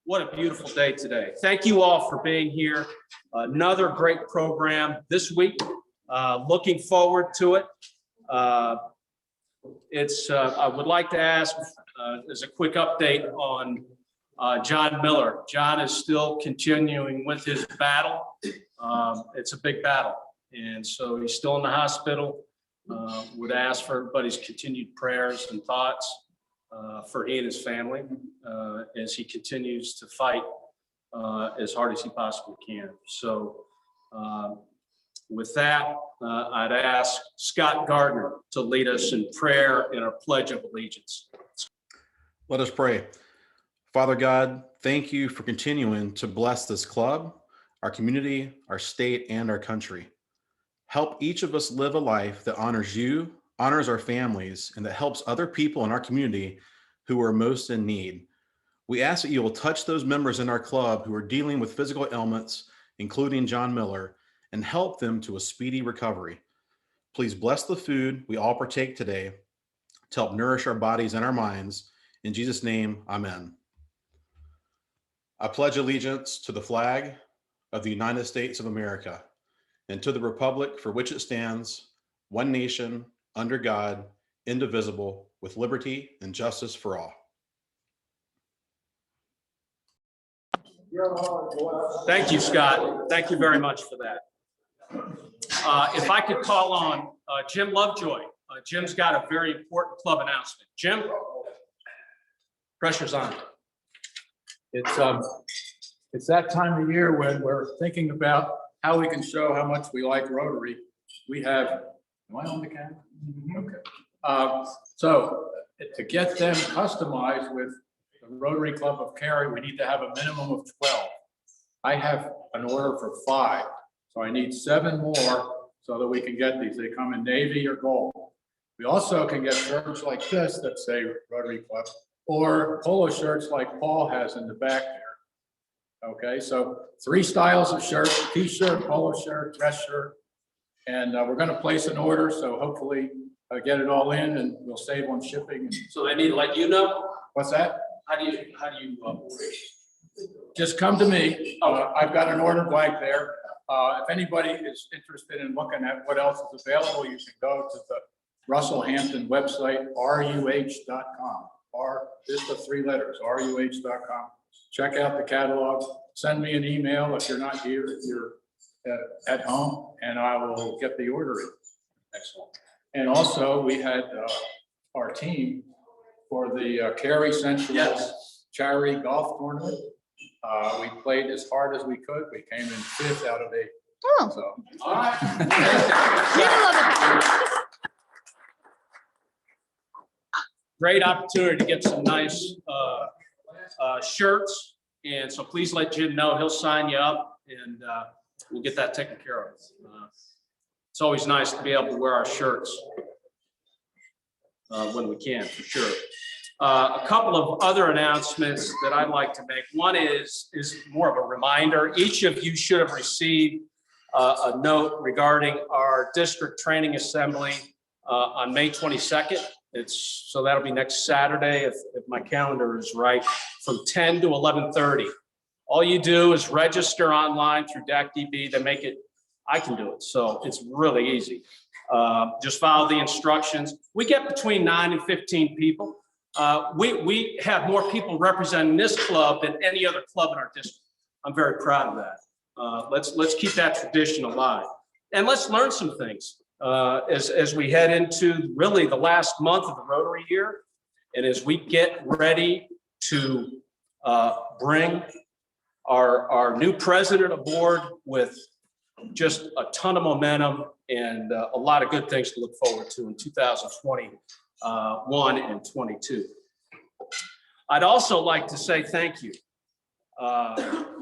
What a beautiful day today. Thank you all for being here. Another great program this week. Looking forward to it. I would like to ask as a quick update on John Miller. John is still continuing with his battle. It's a big battle. And so he's still in the hospital. Would ask for everybody's continued prayers and thoughts for he and his family as he continues to fight as hard as he possibly can. So with that, I'd ask Scott Gardner to lead us in prayer in our Pledge of Allegiance. Let us pray. Father God, thank you for continuing to bless this club, our community, our state, and our country. Help each of us live a life that honors you, honors our families, and that helps other people in our community who are most in need. We ask that you will touch those members in our club who are dealing with physical ailments, including John Miller, and help them to a speedy recovery. Please bless the food we all partake today to help nourish our bodies and our minds. In Jesus' name, amen. I pledge allegiance to the flag of the United States of America and to the republic for which it stands, one nation, under God, indivisible, with liberty and justice for all. Thank you, Scott. Thank you very much for that. If I could call on Jim Lovejoy. Jim's got a very important club announcement. Jim, pressure's on. It's that time of year when we're thinking about how we can show how much we like Rotary. We have, am I on the camera? Okay. So to get them customized with the Rotary Club of Cary, we need to have a minimum of 12. I have an order for 5, so I need 7 more so that we can get these. They come in navy or gold. We also can get shirts like this that say Rotary Club, or polo shirts like Paul has in the back there. Okay, so 3 styles of shirts: t-shirt, polo shirt, dress shirt, and we're going to place an order. So hopefully get it all in, and we'll save on shipping. So they need to let you know? What's that? How do you order? Just come to me. I've got an order blank there. If anybody is interested in looking at what else is available, you can go to the Russell Hampton website, ruh.com. Just the 3 letters, ruh.com. Check out the catalog. Send me an email if you're not here, if you're at home, and I will get the order in. Excellent. And also, we had our team for the Cary Central Charity Golf Tournament. We played as hard as we could. We came in 5th out of 8. Oh. So. All right. Great opportunity to get some nice shirts. And so please let Jim know. He'll sign you up, and we'll get that taken care of. It's always nice to be able to wear our shirts when we can, for sure. A couple of other announcements that I'd like to make. One is more of a reminder. Each of you should have received a note regarding our district training assembly on May 22nd. So that'll be next Saturday, if my calendar is right, from 10 to 11:30. All you do is register online through DACDB. They make it, I can do it, so it's really easy. Just follow the instructions. We get between 9 and 15 people. We have more people representing this club than any other club in our district. I'm very proud of that. Let's keep that tradition alive, and let's learn some things as we head into really the last month of the Rotary year, and as we get ready to bring our new president aboard with just a ton of momentum and a lot of good things to look forward to in 2021 and 22. I'd also like to say thank you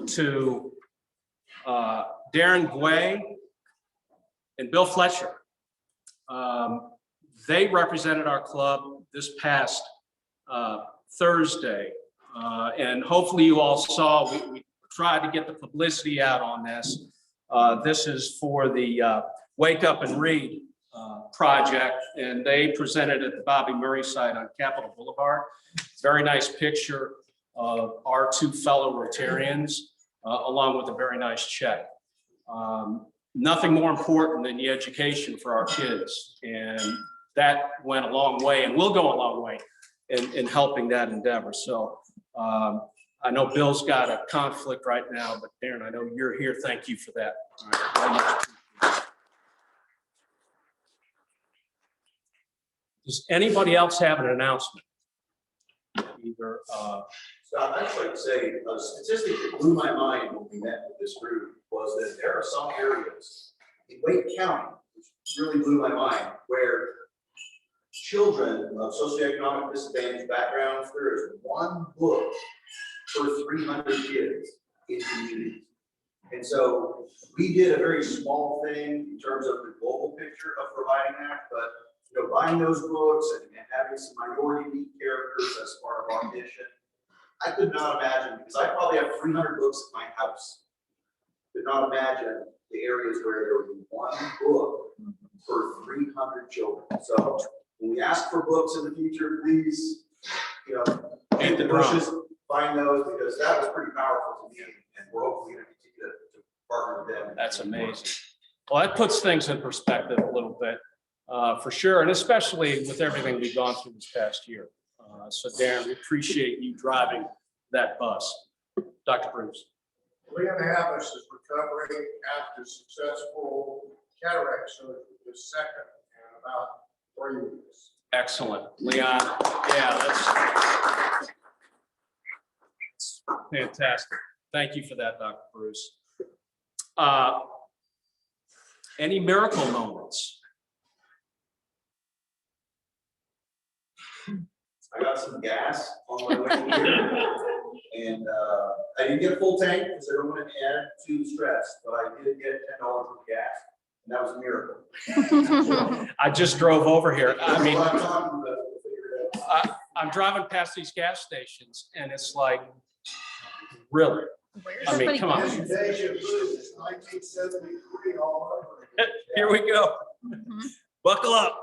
to Darren Gway and Bill Fletcher. They represented our club this past Thursday, and hopefully you all saw, we tried to get the publicity out on this. This is for the Wake Up and Read project, and they presented at the Bobby Murray site on Capitol Boulevard. Very nice picture of our two fellow Rotarians, along with a very nice check. Nothing more important than the education for our kids. And that went a long way and will go a long way in helping that endeavor. So I know Bill's got a conflict right now, but Darren, I know you're here. Thank you for that. All right, very much appreciated. Does anybody else have an announcement? Either, Scott, I'd just like to say a statistic that blew my mind when we met with this group was that there are some areas in Wake County, which really blew my mind, where children of socioeconomic disadvantaged backgrounds, there is one book for 300 kids in communities. And so we did a very small thing in terms of the global picture of providing that, but buying those books and having some minority lead characters as part of our mission, I could not imagine, because I probably have 300 books at my house. Could not imagine the areas where there would be one book for 300 children. So when we ask for books in the future, please, hit the bushes, find those, because that was pretty powerful to me, and we're hopefully going to continue to partner with them. that's amazing. Well, that puts things in perspective a little bit, for sure, and especially with everything we've gone through this past year. So Darren, we appreciate you driving that bus. Dr. Bruce. Leanne Abbas is recovering after successful cataract surgery this second in about 3 weeks. Excellent. Leon, yeah, that's fantastic. Thank you for that, Dr. Bruce. Any miracle moments? I got some gas on my way here, and I didn't get a full tank because I don't want to add to the stress, but I did get $10 of gas, and that was a miracle. I just drove over here. I mean, That's what I'm talking about to figure it out. I'm driving past these gas stations and it's like, really? I mean, come on. Deja vu, it's 1973 all over again. Here we go. Buckle up.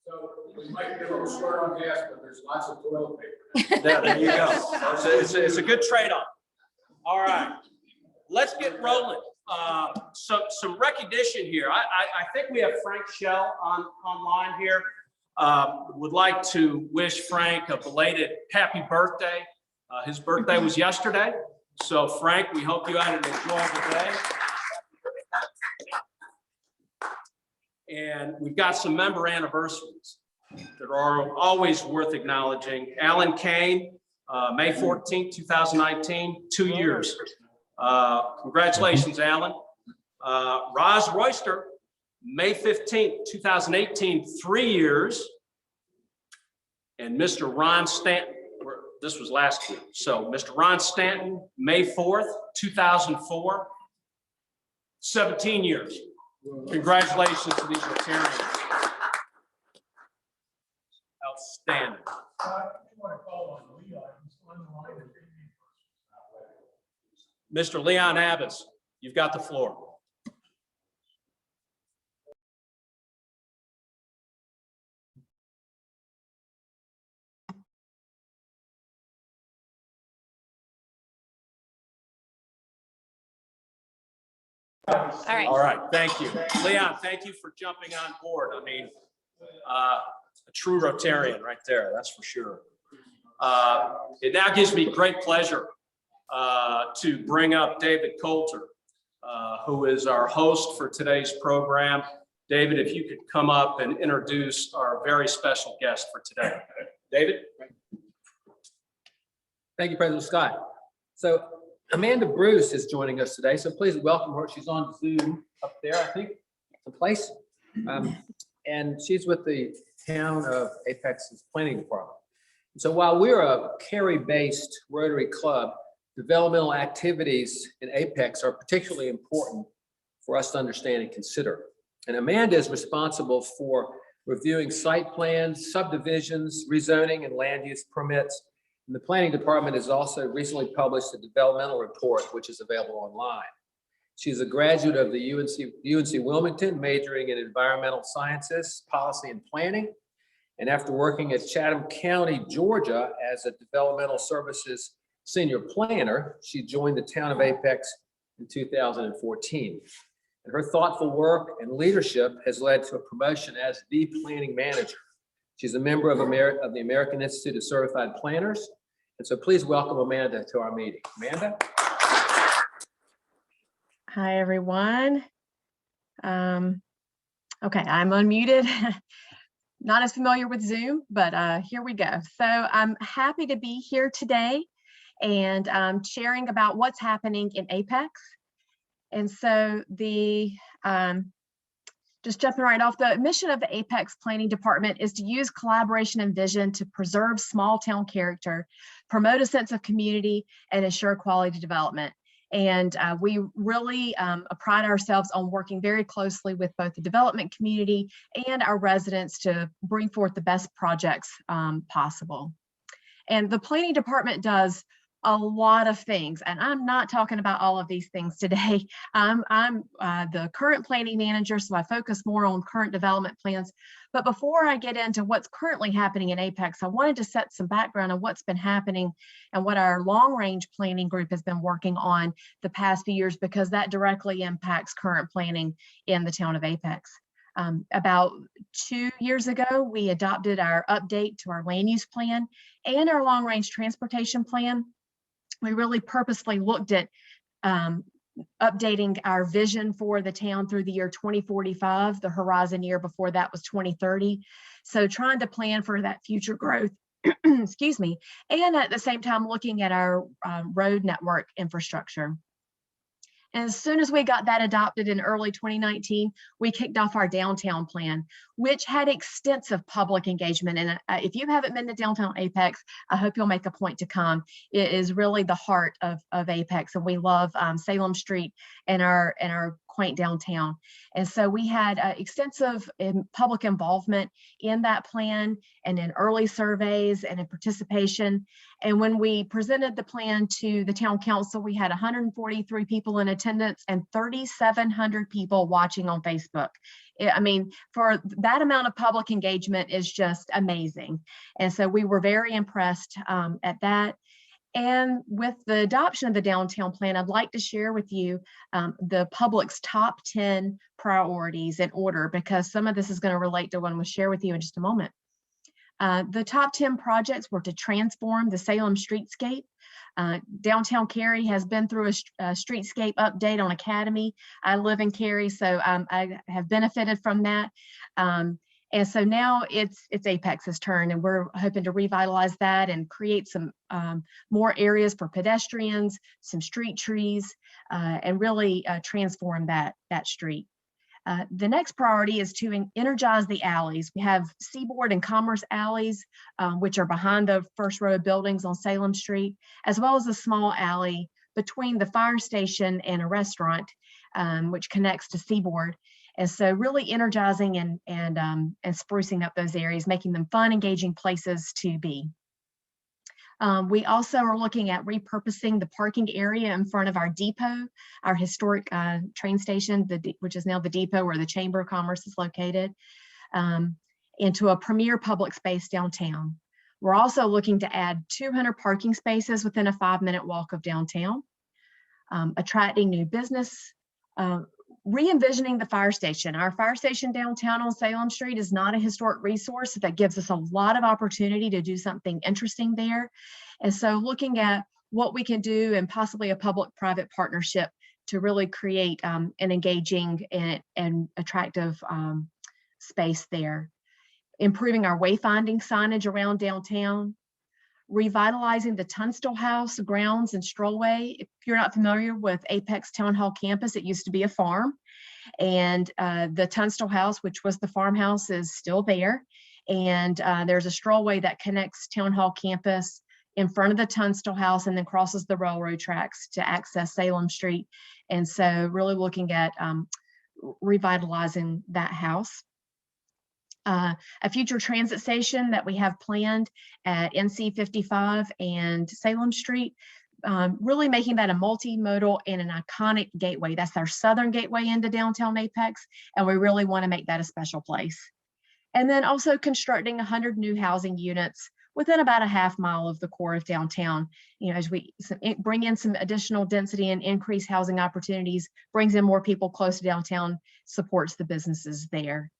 So we might get a little short on gas, but there's lots of toilet paper. There you go. It's a good trade-off. All right, let's get rolling. Some recognition here. I think we have Frank Shell online here. Would like to wish Frank a belated happy birthday. His birthday was yesterday. So Frank, we hope you had an enjoyable day. And we've got some member anniversaries that are always worth acknowledging. Alan Kane, May 14th, 2019, 2 years. Congratulations, Alan. Roz Royster, May 15th, 2018, 3 years. And Mr. Ron Stanton, this was last year. So Mr. Ron Stanton, May 4th, 2004, 17 years. Congratulations to these Rotarians. Outstanding. Mr. Leon Abbas, you've got the floor. All right, thank you. Leon, thank you for jumping on board. I mean, a true Rotarian right there, that's for sure. It now gives me great pleasure to bring up David Coulter, who is our host for today's program. David, if you could come up and introduce our very special guest for today. David? Thank you, President Scott. So Amanda Bruce is joining us today, so please welcome her. She's on Zoom up there, I think, someplace. And she's with the town of Apex's planning department. So while we're a Cary-based Rotary club, developmental activities in Apex are particularly important for us to understand and consider. And Amanda is responsible for reviewing site plans, subdivisions, rezoning, and land use permits. And the planning department has also recently published a developmental report, which is available online. She's a graduate of the UNC Wilmington, majoring in environmental sciences, policy, and planning. And after working at Chatham County, Georgia, as a developmental services senior planner. She joined the town of Apex in 2014. And her thoughtful work and leadership has led to a promotion as the planning manager. She's a member of the American Institute of Certified Planners. And so please welcome Amanda to our meeting. Amanda? Hi, everyone. Okay, I'm unmuted. Not as familiar with Zoom, but here we go. So I'm happy to be here today and sharing about what's happening in Apex. And so just jumping right off, the mission of the Apex Planning Department is to use collaboration and vision to preserve small town character, promote a sense of community, and ensure quality development. And we really pride ourselves on working very closely with both the development community and our residents to bring forth the best projects possible. And the planning department does a lot of things, and I'm not talking about all of these things today. I'm the current planning manager, so I focus more on current development plans. But before I get into what's currently happening in Apex, I wanted to set some background on what's been happening and what our long-range planning group has been working on the past few years, because that directly impacts current planning in the town of Apex. About 2 years ago, we adopted our update to our land use plan and our long-range transportation plan. We really purposely looked at updating our vision for the town through the year 2045. The horizon year before that was 2030. So trying to plan for that future growth, excuse me, and at the same time looking at our road network infrastructure. And as soon as we got that adopted in early 2019, we kicked off our downtown plan, which had extensive public engagement. And if you haven't been to downtown Apex, I hope you'll make a point to come. It is really the heart of Apex, and we love Salem Street and our quaint downtown. And so we had extensive public involvement in that plan and in early surveys and in participation. And when we presented the plan to the town council, we had 143 people in attendance and 3,700 people watching on Facebook. I mean, for that amount of public engagement is just amazing. And so we were very impressed at that. And with the adoption of the downtown plan, I'd like to share with you the public's top 10 priorities in order, because some of this is going to relate to what I'm going to share with you in just a moment. The top 10 projects were to transform the Salem streetscape. Downtown Cary has been through a streetscape update on Academy. I live in Cary, so I have benefited from that. And so now it's Apex's turn, and we're hoping to revitalize that and create some more areas for pedestrians, some street trees, and really transform that street. The next priority is to energize the alleys. We have Seaboard and Commerce alleys, which are behind the first row of buildings on Salem Street, as well as a small alley between the fire station and a restaurant, which connects to Seaboard. And so really energizing and sprucing up those areas, making them fun, engaging places to be. We also are looking at repurposing the parking area in front of our depot, our historic train station, which is now the depot where the Chamber of Commerce is located, into a premier public space downtown. We're also looking to add 200 parking spaces within a 5-minute walk of downtown, attracting new business, re-envisioning the fire station. Our fire station downtown on Salem Street is not a historic resource. That gives us a lot of opportunity to do something interesting there. And so looking at what we can do and possibly a public-private partnership to really create an engaging and attractive space there. Improving our wayfinding signage around downtown. Revitalizing the Tunstall House grounds and strollway. If you're not familiar with Apex Town Hall campus, it used to be a farm, and the Tunstall House, which was the farmhouse, is still there. And there's a strollway that connects Town Hall campus in front of the Tunstall House and then crosses the railroad tracks to access Salem Street. And so really looking at revitalizing that house. A future transit station that we have planned at NC 55 and Salem Street, really making that a multimodal and an iconic gateway. That's our southern gateway into downtown Apex, and we really want to make that a special place. And then also constructing 100 new housing units within about a half mile of the core of downtown. You know, as we bring in some additional density and increase housing opportunities, brings in more people close to downtown, supports the businesses there.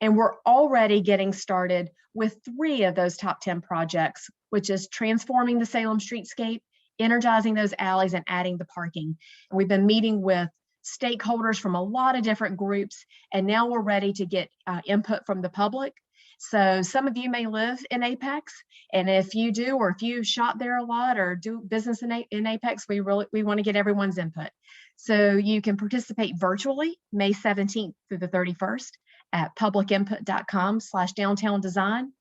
And we're already getting started with 3 of those top 10 projects, which is transforming the Salem streetscape, energizing those alleys, and adding the parking. And we've been meeting with stakeholders from a lot of different groups, and now we're ready to get input from the public. So some of you may live in Apex, and if you do, or if you shop there a lot or do business in Apex, we want to get everyone's input. So you can participate virtually May 17th through the 31st at publicinput.com/downtown design,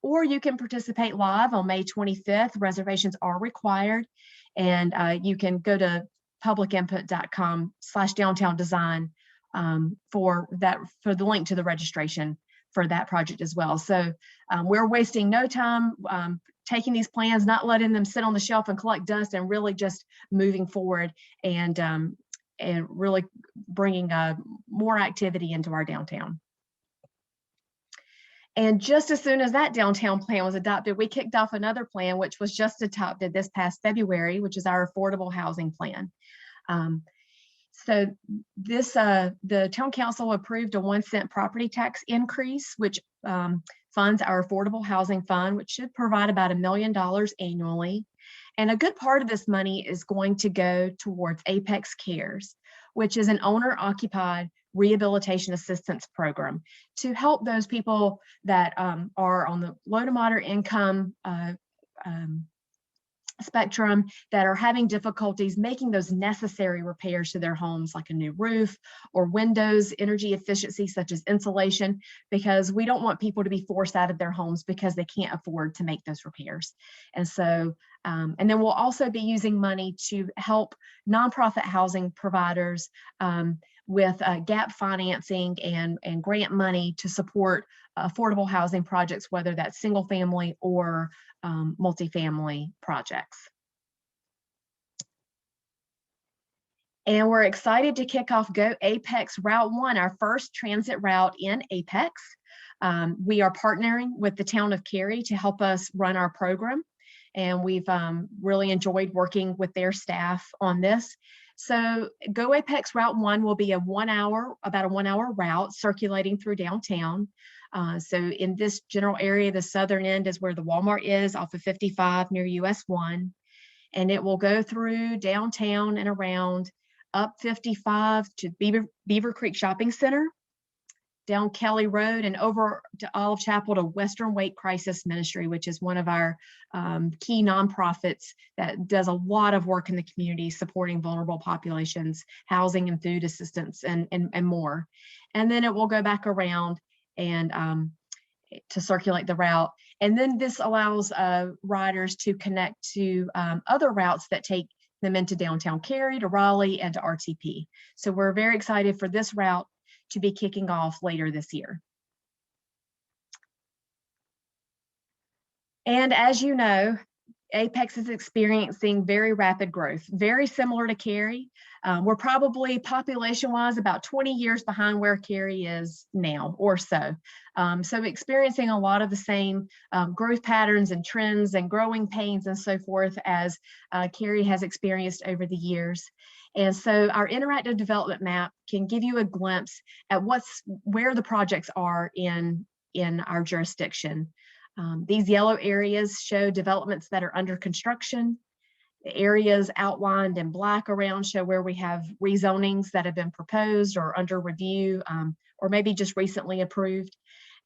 or you can participate live on May 25th. Reservations are required, and you can go to publicinput.com/downtown design for the link to the registration for that project as well. So we're wasting no time taking these plans, not letting them sit on the shelf and collect dust, and really just moving forward and really bringing more activity into our downtown. And just as soon as that downtown plan was adopted, we kicked off another plan, which was just adopted this past February, which is our affordable housing plan. So this, the town council approved a 1 cent property tax increase, which funds our affordable housing fund, which should provide about $1 million annually. And a good part of this money is going to go towards Apex Cares, which is an owner-occupied rehabilitation assistance program to help those people that are on the low to moderate income spectrum, that are having difficulties making those necessary repairs to their homes, like a new roof or windows, energy efficiency such as insulation, because we don't want people to be forced out of their homes because they can't afford to make those repairs. And so, and then we'll also be using money to help nonprofit housing providers with gap financing and grant money to support affordable housing projects, whether that's single family or multifamily projects. And we're excited to kick off Go Apex Route 1, our first transit route in Apex. We are partnering with the town of Cary to help us run our program, and we've really enjoyed working with their staff on this. So Go Apex Route 1 will be about a 1 hour route circulating through downtown. So in this general area, the southern end is where the Walmart is, off of 55 near US 1. And it will go through downtown and around, up 55 to Beaver Creek Shopping Center, down Kelly Road, and over to Olive Chapel to Western Wake Crisis Ministry, which is one of our key nonprofits that does a lot of work in the community supporting vulnerable populations, housing and food assistance, and more. And then it will go back around and to circulate the route. And then this allows riders to connect to other routes that take them into downtown Cary, to Raleigh, and to RTP. So we're very excited for this route to be kicking off later this year. And as you know, Apex is experiencing very rapid growth, very similar to Cary. We're probably population-wise about 20 years behind where Cary is now, or so. So experiencing a lot of the same growth patterns and trends and growing pains and so forth as Cary has experienced over the years. And so our interactive development map can give you a glimpse at where the projects are in our jurisdiction. These yellow areas show developments that are under construction. The areas outlined in black around show where we have rezonings that have been proposed or under review, or maybe just recently approved.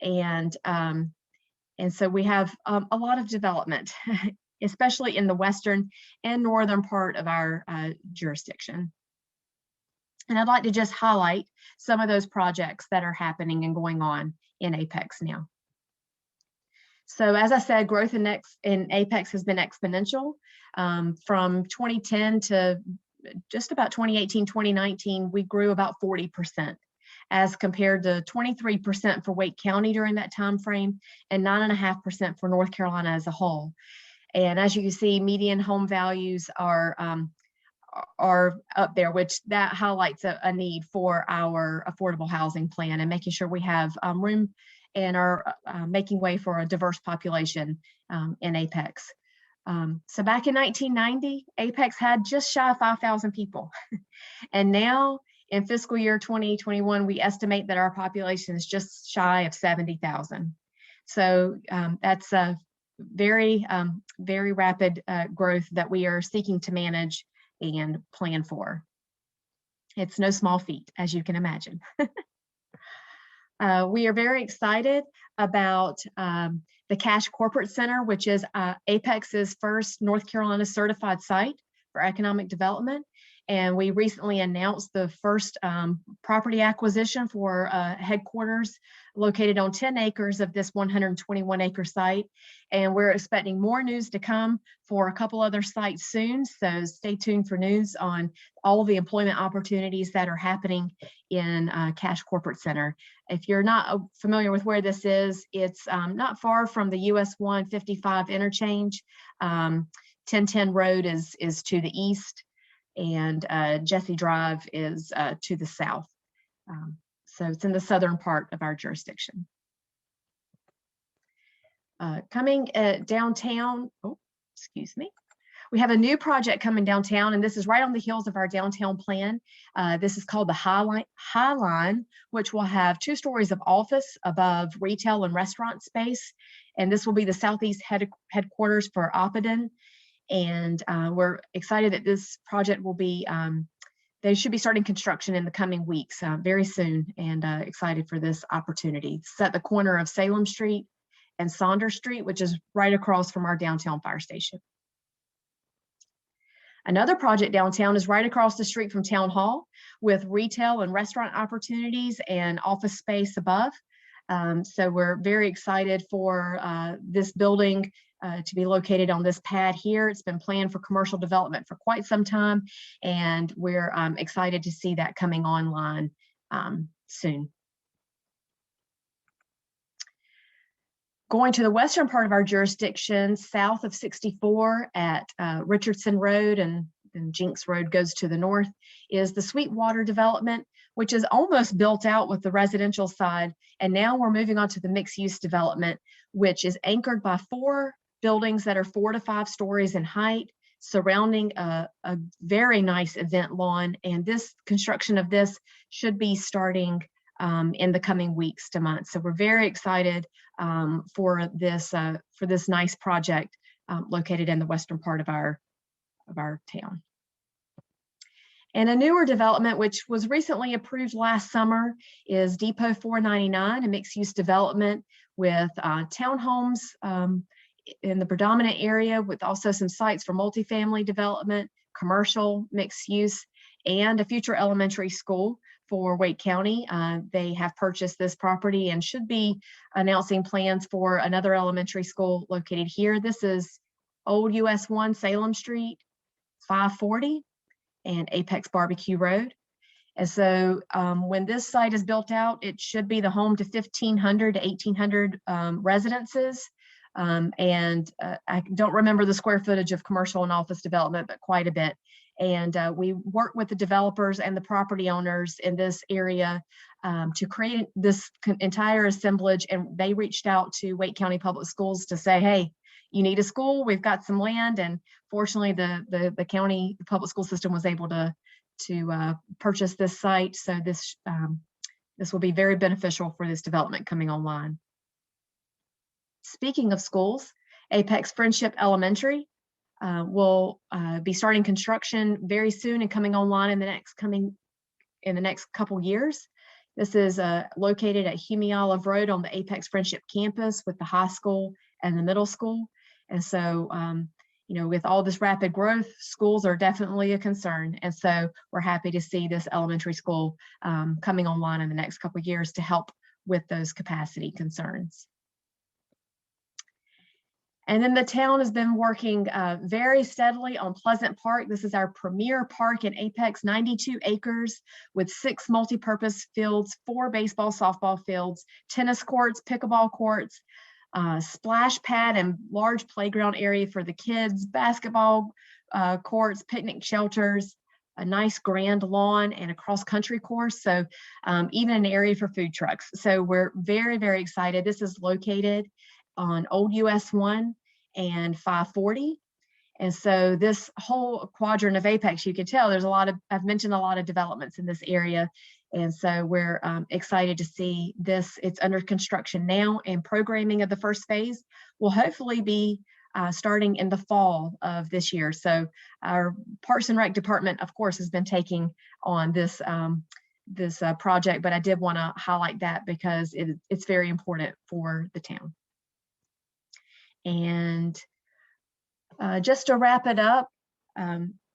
And so we have a lot of development, especially in the western and northern part of our jurisdiction. And I'd like to just highlight some of those projects that are happening and going on in Apex now. So as I said, growth in Apex has been exponential. From 2010 to just about 2018, 2019, we grew about 40%, as compared to 23% for Wake County during that time frame, and 9.5% for North Carolina as a whole. And as you can see, median home values are up there, which that highlights a need for our affordable housing plan, and making sure we have room and are making way for a diverse population in Apex. So back in 1990, Apex had just shy of 5,000 people. And now in fiscal year 2021, we estimate that our population is just shy of 70,000. So that's a very, very rapid growth that we are seeking to manage and plan for. It's no small feat, as you can imagine. We are very excited about the Cash Corporate Center, which is Apex's first North Carolina certified site for economic development. And we recently announced the first property acquisition for headquarters located on 10 acres of this 121 acre site. And we're expecting more news to come for a couple other sites soon. So stay tuned for news on all of the employment opportunities that are happening in Cash Corporate Center. If you're not familiar with where this is, it's not far from the US 155 interchange. 1010 Road is to the east, and Jesse Drive is to the south. So it's in the southern part of our jurisdiction. Coming downtown, oh, excuse me. We have a new project coming downtown, and this is right on the heels of our downtown plan. This is called the High Line, which will have 2 stories of office above retail and restaurant space. And this will be the Southeast headquarters for Opidin. And we're excited that this project will be, they should be starting construction in the coming weeks, very soon, and excited for this opportunity. It's at the corner of Salem Street and Saunders Street, which is right across from our downtown fire station. Another project downtown is right across the street from Town Hall with retail and restaurant opportunities and office space above. So we're very excited for this building to be located on this pad here. It's been planned for commercial development for quite some time, and we're excited to see that coming online soon. Going to the western part of our jurisdiction, south of 64 at Richardson Road, and then Jinks Road goes to the north, is the Sweetwater Development, which is almost built out with the residential side. And now we're moving on to the mixed-use development, which is anchored by 4 buildings that are 4 to 5 stories in height, surrounding a very nice event lawn. And this construction of this should be starting in the coming weeks to months. So we're very excited for this nice project located in the western part of our town. And a newer development, which was recently approved last summer, is Depot 499, a mixed-use development with townhomes in the predominant area, with also some sites for multifamily development, commercial, mixed use, and a future elementary school for Wake County. They have purchased this property and should be announcing plans for another elementary school located here. This is Old US 1 Salem Street, 540, and Apex Barbecue Road. And so when this site is built out, it should be the home to 1,500 to 1,800 residences. And I don't remember the square footage of commercial and office development, but quite a bit. And we work with the developers and the property owners in this area to create this entire assemblage. And they reached out to Wake County Public Schools to say, hey, you need a school, we've got some land. And fortunately, the county public school system was able to purchase this site. So this will be very beneficial for this development coming online. Speaking of schools, Apex Friendship Elementary will be starting construction very soon and coming online in the next couple years. This is located at Hume Olive Road on the Apex Friendship campus with the high school and the middle school. And so, with all this rapid growth, schools are definitely a concern. And so we're happy to see this elementary school coming online in the next couple of years to help with those capacity concerns. And then the town has been working very steadily on Pleasant Park. This is our premier park in Apex, 92 acres with 6 multi-purpose fields, 4 baseball, softball fields, tennis courts, pickleball courts, splash pad and large playground area for the kids, basketball courts, picnic shelters, a nice grand lawn and a cross-country course. So even an area for food trucks. So we're very, very excited. This is located on Old US 1 and 540. And so this whole quadrant of Apex, you can tell there's a lot of, I've mentioned a lot of developments in this area. And so we're excited to see this. It's under construction now, and programming of the first phase will hopefully be starting in the fall of this year. So our Parks and Rec department, of course, has been taking on this project, but I did want to highlight that because it's very important for the town. And just to wrap it up,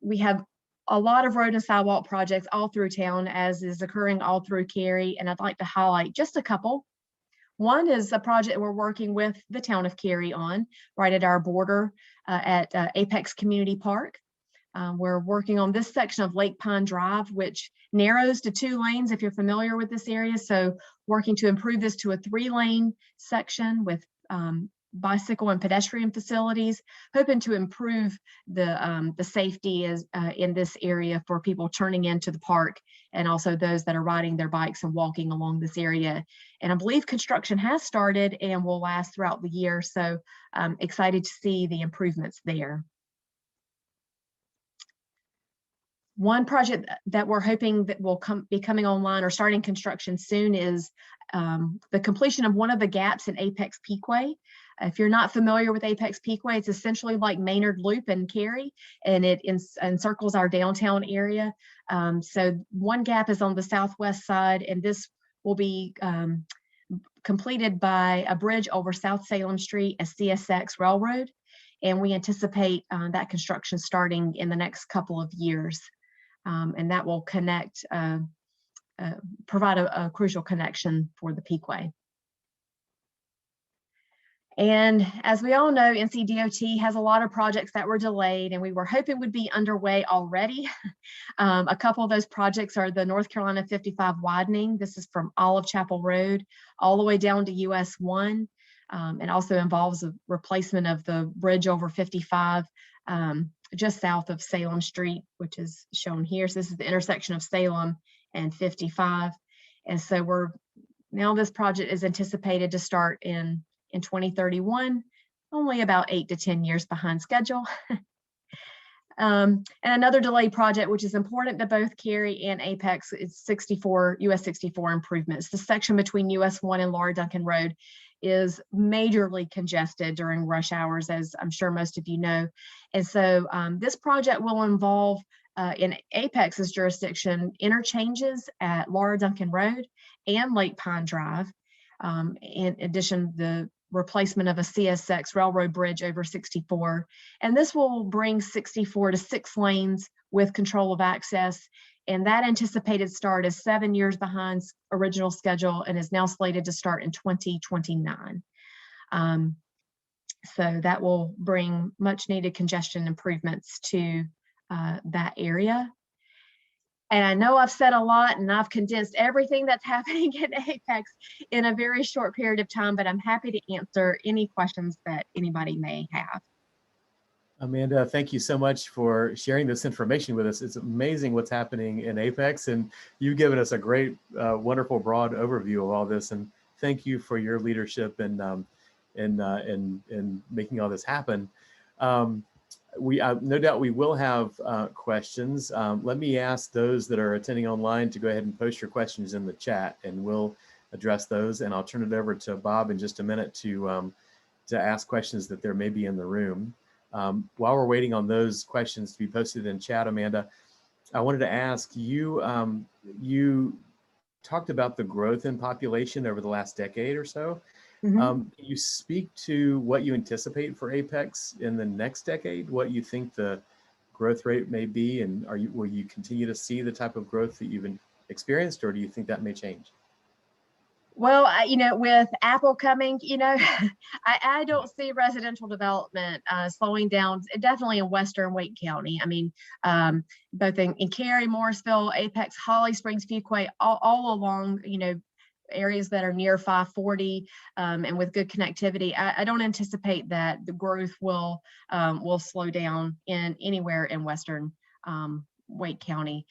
we have a lot of road and sidewalk projects all through town, as is occurring all through Cary, and I'd like to highlight just a couple. One is a project we're working with the town of Cary on, right at our border at Apex Community Park. We're working on this section of Lake Pine Drive, which narrows to 2 lanes if you're familiar with this area. So working to improve this to a 3-lane section with bicycle and pedestrian facilities, hoping to improve the safety in this area for people turning into the park, and also those that are riding their bikes and walking along this area. And I believe construction has started and will last throughout the year. So I'm excited to see the improvements there. One project that we're hoping that will be coming online or starting construction soon is the completion of one of the gaps in Apex Peakway. If you're not familiar with Apex Peakway, it's essentially like Maynard Loop in Cary, and it encircles our downtown area. So one gap is on the southwest side, and this will be completed by a bridge over South Salem Street, a CSX railroad. And we anticipate that construction starting in the next couple of years. And that will connect, provide a crucial connection for the Peakway. And as we all know, NCDOT has a lot of projects that were delayed, and we were hoping would be underway already. A couple of those projects are the North Carolina 55 widening. This is from Olive Chapel Road all the way down to US 1, and also involves a replacement of the bridge over 55 just south of Salem Street, which is shown here. So this is the intersection of Salem and 55. And so now this project is anticipated to start in 2031, only about 8 to 10 years behind schedule. And another delayed project, which is important to both Cary and Apex, is US 64 improvements. The section between US 1 and Laura Duncan Road is majorly congested during rush hours, as I'm sure most of you know. And so this project will involve, in Apex's jurisdiction, interchanges at Laura Duncan Road and Lake Pine Drive. In addition, the replacement of a CSX railroad bridge over 64. And this will bring 64 to 6 lanes with control of access. And that anticipated start is 7 years behind original schedule and is now slated to start in 2029. So that will bring much needed congestion improvements to that area. And I know I've said a lot and I've condensed everything that's happening at Apex in a very short period of time, but I'm happy to answer any questions that anybody may have. Amanda, thank you so much for sharing this information with us. It's amazing what's happening in Apex, and you've given us a great, wonderful, broad overview of all this. And thank you for your leadership in making all this happen. No doubt we will have questions. Let me ask those that are attending online to go ahead and post your questions in the chat, and we'll address those. And I'll turn it over to Bob in just a minute to ask questions that there may be in the room. While we're waiting on those questions to be posted in chat, Amanda, I wanted to ask you, you talked about the growth in population over the last decade or so. Mm-hmm. Can you speak to what you anticipate for Apex in the next decade, what you think the growth rate may be, and will you continue to see the type of growth that you've experienced, or do you think that may change? Well, with Apple coming, I don't see residential development slowing down, definitely in Western Wake County. I mean, both in Cary, Morrisville, Apex, Holly Springs, Fuquay, all along, areas that are near 540 and with good connectivity. I don't anticipate that the growth will slow down anywhere in Western Wake County.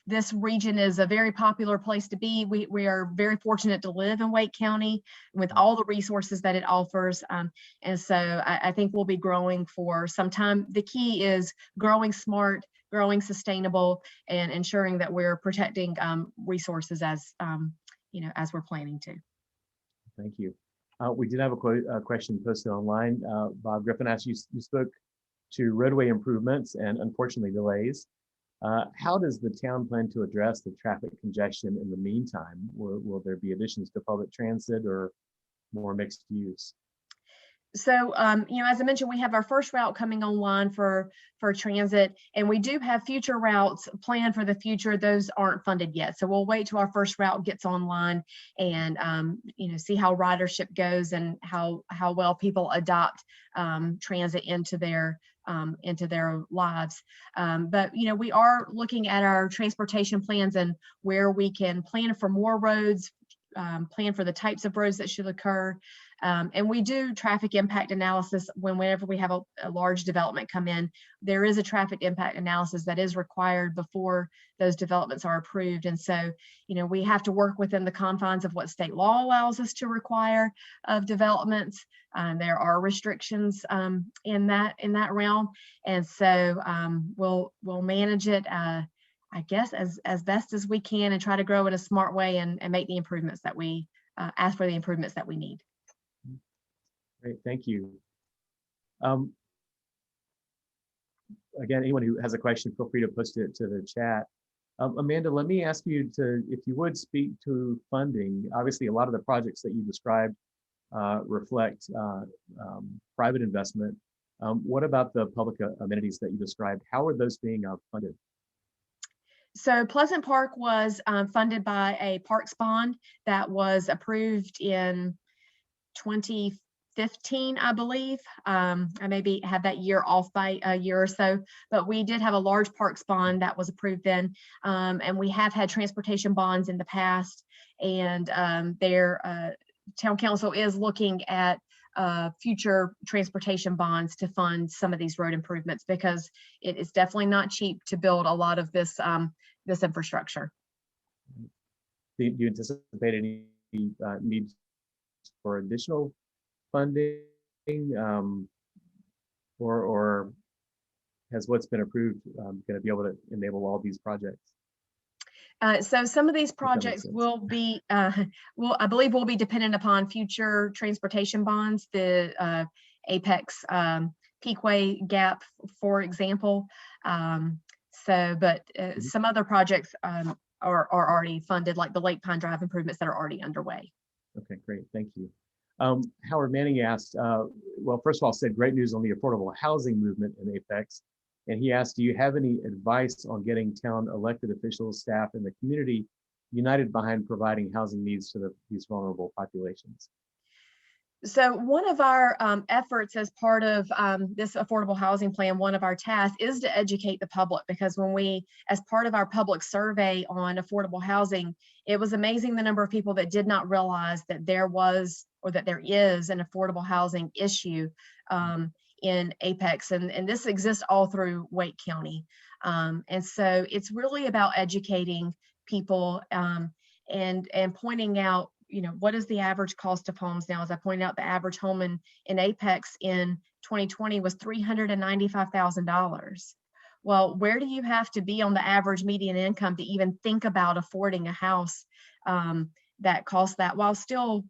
This region is a very popular place to be. We are very fortunate to live in Wake County with all the resources that it offers. And so I think we'll be growing for some time. The key is growing smart, growing sustainable, and ensuring that we're protecting resources as as we're planning to. Thank you. We did have a question posted online. Bob Griffin asked you spoke to roadway improvements and unfortunately delays. How does the town plan to address the traffic congestion in the meantime? Will there be additions to public transit or more mixed use? So, as I mentioned, we have our first route coming online for transit, and we do have future routes planned for the future. Those aren't funded yet. So we'll wait till our first route gets online and, see how ridership goes and how well people adopt transit into their lives. But, we are looking at our transportation plans and where we can plan for more roads, plan for the types of roads that should occur. And we do traffic impact analysis whenever we have a large development come in. There is a traffic impact analysis that is required before those developments are approved. And so, we have to work within the confines of what state law allows us to require of developments. There are restrictions in that realm. And so we'll manage it, I guess, as best as we can and try to grow in a smart way and make the improvements that we ask for the improvements that we need. Great, thank you. Again, anyone who has a question, feel free to post it to the chat. Amanda, let me ask you to, if you would, speak to funding. Obviously, a lot of the projects that you described reflect private investment. What about the public amenities that you described? How are those being funded? So Pleasant Park was funded by a parks bond that was approved in 2015, I believe. I maybe have that year off by a year or so, but we did have a large parks bond that was approved then. And we have had transportation bonds in the past, and their town council is looking at future transportation bonds to fund some of these road improvements, because it is definitely not cheap to build a lot of this this infrastructure. Do you anticipate any needs for additional funding, or has what's been approved going to be able to enable all these projects? So some of these projects will be, I believe will be dependent upon future transportation bonds, the Apex Peakway Gap, for example. But some other projects are already funded, like the Lake Pine Drive improvements that are already underway. Okay, great, thank you. Howard Manning asked, well, first of all, said great news on the affordable housing movement in Apex. And he asked, do you have any advice on getting town elected officials, staff, and the community united behind providing housing needs to these vulnerable populations? So one of our efforts as part of this affordable housing plan, one of our tasks is to educate the public, because when we, as part of our public survey on affordable housing, it was amazing the number of people that did not realize that there was, or that there is, an affordable housing issue in Apex, and this exists all through Wake County. And so it's really about educating people and pointing out, what is the average cost of homes now? As I pointed out, the average home in Apex in 2020 was $395,000. Well, where do you have to be on the average median income to even think about affording a house that costs that, while still,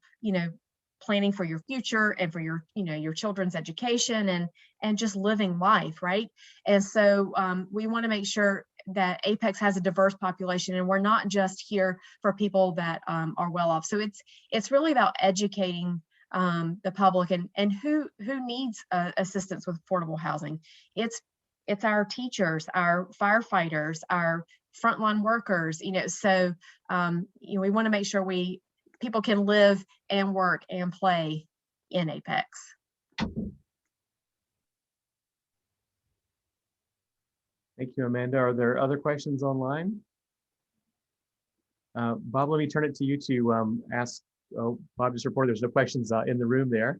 planning for your future and for your, your children's education and just living life, right? And so we want to make sure that Apex has a diverse population, and we're not just here for people that are well off. So it's really about educating the public and who needs assistance with affordable housing. It's our teachers, our firefighters, our frontline workers. So we want to make sure people can live and work and play in Apex. Thank you, Amanda. Are there other questions online? Bob, let me turn it to you to ask. Oh, Bob just reported there's no questions in the room there.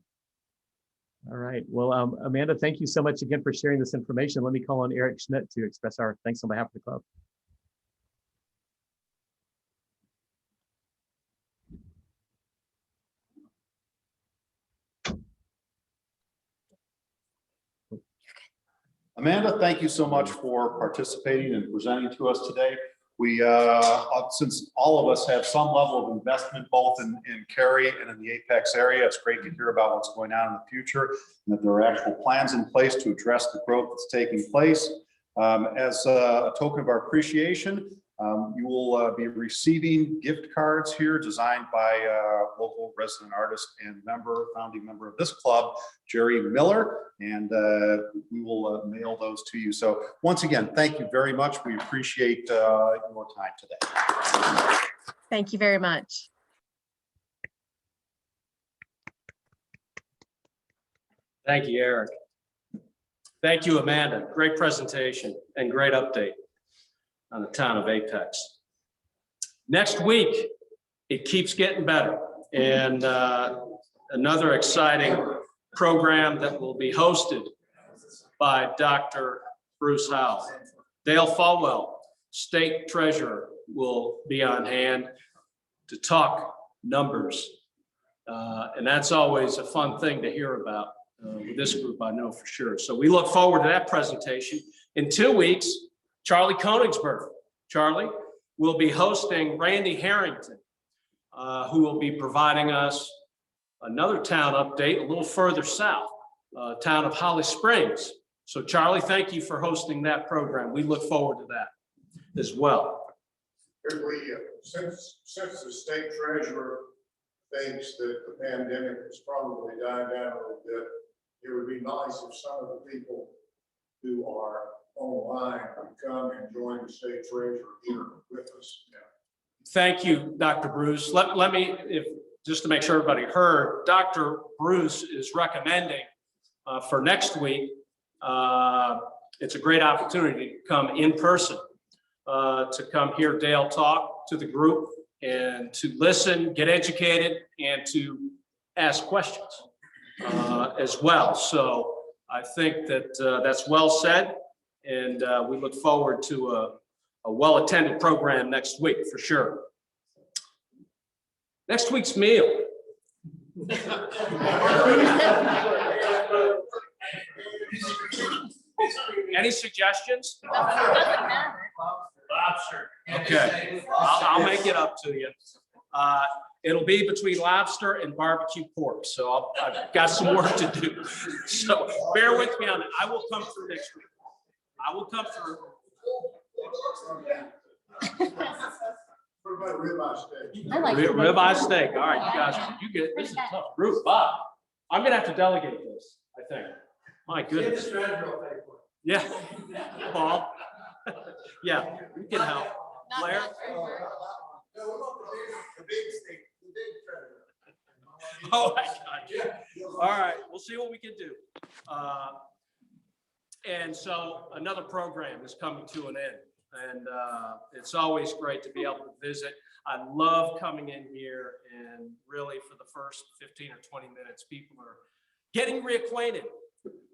All right. Well, Amanda, thank you so much again for sharing this information. Let me call on Eric Schmidt to express our thanks on behalf of the club. Amanda, thank you so much for participating and presenting to us today. We, since all of us have some level of investment both in Cary and in the Apex area, it's great to hear about what's going on in the future and that there are actual plans in place to address the growth that's taking place. As a token of our appreciation, you will be receiving gift cards here designed by local resident artist and founding member of this club, Jerry Miller, and we will mail those to you. So once again, thank you very much. We appreciate your time today. Thank you very much. Thank you, Eric. Thank you, Amanda. Great presentation and great update on the town of Apex. Next week, it keeps getting better, and another exciting program that will be hosted by Dr. Bruce Howell. Dale Falwell, State Treasurer, will be on hand to talk numbers, and that's always a fun thing to hear about with this group, I know for sure. So we look forward to that presentation. In 2 weeks, Charlie Konigsberg. Charlie will be hosting Randy Harrington, who will be providing us another town update a little further south, town of Holly Springs. So Charlie, thank you for hosting that program. We look forward to that as well. Since the state treasurer thinks that the pandemic has probably died down a little bit, it would be nice if some of the people who are online would come and join the state treasurer here with us. Thank you, Dr. Bruce. Let me, just to make sure everybody heard, Dr. Bruce is recommending for next week, it's a great opportunity to come in person, to come hear Dale talk to the group and to listen, get educated, and to ask questions as well. So I think that that's well said, and we look forward to a well-attended program next week for sure. Next week's meal. Any suggestions? Lobster. Okay, I'll make it up to you. It'll be between lobster and barbecue pork, so I've got some work to do. So bear with me on it. I will come through next week. I will come through. What about ribeye steak? I like Ribeye steak. All right, you guys, you get this is tough. Bruce, Bob, I'm gonna have to delegate this, I think. My goodness. Yeah, Paul. Yeah, you can help. Blair? Oh, I got you. All right, we'll see what we can do. And so another program is coming to an end. And it's always great to be able to visit. I love coming in here, and really for the first 15 or 20 minutes, people are getting reacquainted,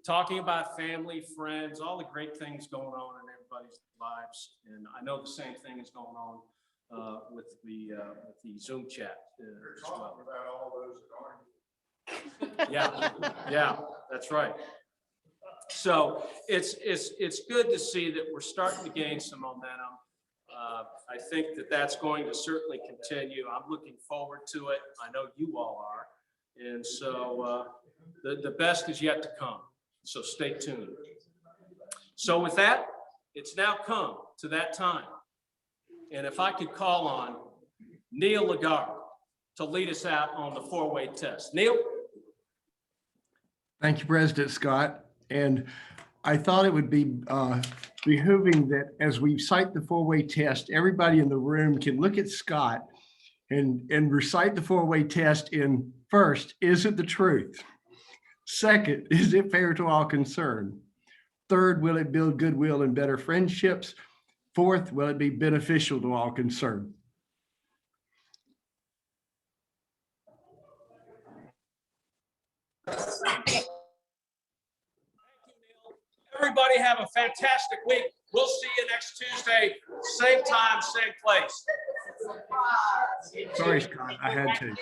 talking about family, friends, all the great things going on in everybody's lives. And I know the same thing is going on with the Zoom chat as well. About all those that aren't. Yeah, that's right. So it's good to see that we're starting to gain some momentum. I think that that's going to certainly continue. I'm looking forward to it. I know you all are. And so the best is yet to come. So stay tuned. So with that, it's now come to that time. And if I could call on Neil Lagarde to lead us out on the four-way test. Neil? Thank you, President Scott. And I thought it would be behooving that as we cite the four-way test, everybody in the room can look at Scott and recite the four-way test in first, is it the truth? Second, is it fair to all concerned? Third, will it build goodwill and better friendships? Fourth, will it be beneficial to all concerned? Everybody have a fantastic week. We'll see you next Tuesday, same time, same place. Sorry, Scott, I had to.